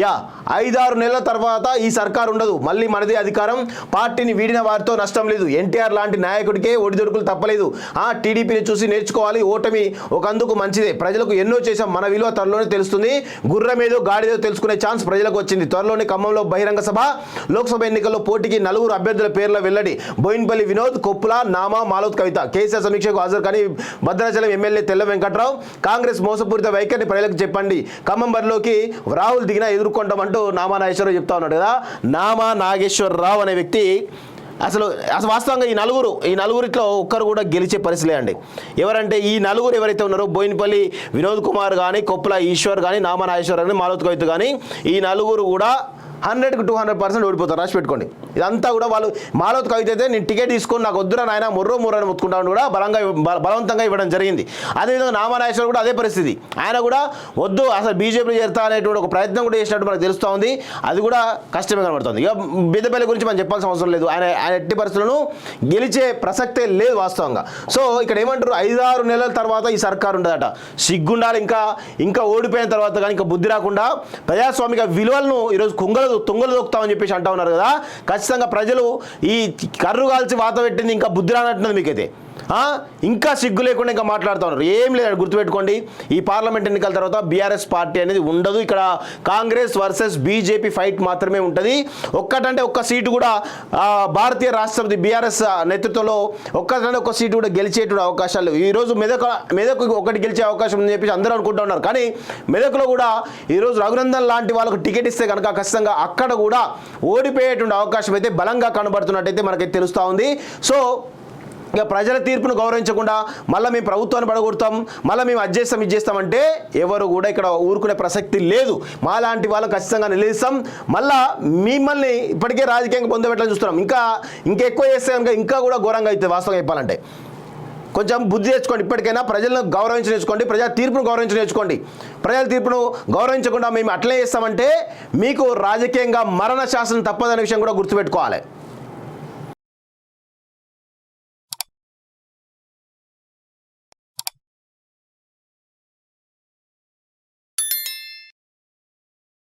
Yeah 5-6 నెలల తర్వాత ఈ సర్కార్ ఉండదు, మళ్ళీ మనది అధికారం, పార్టీని వీడిన వారితో నష్టం లేదు, ఎన్టీఆర్ లాంటి నాయకుడికే ఒడిదొడుకులు తప్పలేదు, టీడీపీని చూసి నేర్చుకోవాలి, ఓటమి ఒకందుకు మంచిదే, ప్రజలకు ఎన్నో చేశాం, మన విలువ త్వరలోనే తెలుస్తుంది, గుర్రమేదో గాడిదో తెలుసుకునే ఛాన్స్ ప్రజలకు వచ్చింది, త్వరలోనే ఖమ్మంలో బహిరంగ సభ, లోక్సభ ఎన్నికల్లో పోటీకి 4 అభ్యర్థుల పేర్ల వెల్లడి, బోయిన్పల్లి వినోద్, కొప్పుల, నామా, మాలోత్ కవిత, కేసీఆర్ సమీక్షకు హాజరు కానీ భద్రాచలం ఎమ్మెల్యే తెల్ల వెంకట్రావు, కాంగ్రెస్ మోసపూరిత వైఖరిని ప్రజలకు చెప్పండి, ఖమ్మం బరిలోకి రాహుల్ దిగినా ఎదుర్కొంటామంటూ నామా నాగేశ్వరరావు చెప్తా ఉన్నాడు కదా. నామా నాగేశ్వరరావు అనే వ్యక్తి అసలు వాస్తవంగా ఈ నలుగురిలో ఒక్కరు కూడా గెలిచే పరిస్థితి అండి. ఎవరంటే ఈ నలుగురు ఎవరైతే ఉన్నారో బోయినపల్లి వినోద్ కుమార్ కానీ, కొప్పుల ఈశ్వర్ కానీ, నామా నాగేశ్వర్ కానీ, మాలోత్ కవిత కానీ, ఈ నలుగురు కూడా 100కి 200% ఓడిపోతారు, రాసి పెట్టుకోండి. ఇదంతా కూడా వాళ్ళు మాలోత్ కవిత అయితే నేను టికెట్ తీసుకొని నాకు వద్దురా నాయన మొర్రో అని ముత్తుకుంటామని కూడా బలవంతంగా ఇవ్వడం జరిగింది. అదేవిధంగా నామనాగేశ్వర కూడా అదే పరిస్థితి, ఆయన కూడా వద్దు అసలు బీజేపీలో చేరుతా అనేటువంటి ఒక ప్రయత్నం కూడా చేసినట్టు మనకు తెలుస్తూ ఉంది. అది కూడా కష్టమే కనబడుతుంది. ఇక బిద్దపల్లి గురించి మనం చెప్పాల్సిన అవసరం లేదు, ఆయన ఎట్టి పరిస్థితులను గెలిచే ప్రసక్తే లేదు వాస్తవంగా. సో ఇక్కడ ఏమంటారు, 5-6 నెలల తర్వాత ఈ సర్కారు ఉండదట, సిగ్గుండాలి, ఇంకా ఓడిపోయిన తర్వాత కానీ ఇంకా బుద్ధి రాకుండా ప్రజాస్వామిక విలువలను ఈరోజు తుంగలు దొక్కుతామని చెప్పేసి అంటా ఉన్నారు కదా. ఖచ్చితంగా ప్రజలు ఈ కర్రు కాల్చి వాత పెట్టింది ఇంకా బుద్ధి రానట్టున్నది మీకైతే. ఇంకా సిగ్గు లేకుండా ఇంకా మాట్లాడుతూ ఉన్నారు. ఏం లేదు, గుర్తుపెట్టుకోండి, ఈ పార్లమెంట్ ఎన్నికల తర్వాత బీఆర్ఎస్ పార్టీ అనేది ఉండదు. ఇక్కడ కాంగ్రెస్ వర్సెస్ బీజేపీ ఫైట్ మాత్రమే ఉంటుంది. ఒక్క సీటు కూడా భారతీయ రాష్ట్రపతి బీఆర్ఎస్ నేతృత్వంలో ఒక్క సీటు కూడా గెలిచేటువంటి అవకాశాలు ఈరోజు మెదక్ ఒకటి గెలిచే అవకాశం ఉందని చెప్పేసి అందరూ అనుకుంటూ ఉన్నారు. కానీ మెదక్లో కూడా ఈరోజు రఘునందన్ లాంటి వాళ్ళకు టికెట్ ఇస్తే కనుక ఖచ్చితంగా అక్కడ కూడా ఓడిపోయేటువంటి అవకాశం అయితే బలంగా కనబడుతున్నట్టయితే మనకైతే తెలుస్తూ ఉంది. సో ఇక ప్రజల తీర్పును గౌరవించకుండా మళ్ళీ మేము ప్రభుత్వాన్ని పడగొడతాం, మళ్ళీ మేము అది చేస్తామంటే ఎవరు కూడా ఇక్కడ ఊరుకునే ప్రసక్తి లేదు. మాలాంటి వాళ్ళు ఖచ్చితంగా నిలదీస్తాం. మళ్ళీ మిమ్మల్ని ఇప్పటికే రాజకీయంగా పొందబెట్టాలని చూస్తున్నాం. ఇంకా ఎక్కువ చేస్తే కనుక ఇంకా కూడా ఘోరంగా అవుతుంది. వాస్తవంగా చెప్పాలంటే కొంచెం బుద్ధి తెచ్చుకోండి. ఇప్పటికైనా ప్రజలను గౌరవించి నేర్చుకోండి, ప్రజా తీర్పును గౌరవించి నేర్చుకోండి. ప్రజల తీర్పును గౌరవించకుండా మేము అట్లే చేస్తామంటే మీకు రాజకీయంగా మరణ శాసనం తప్పదనే విషయం కూడా గుర్తుపెట్టుకోవాలి.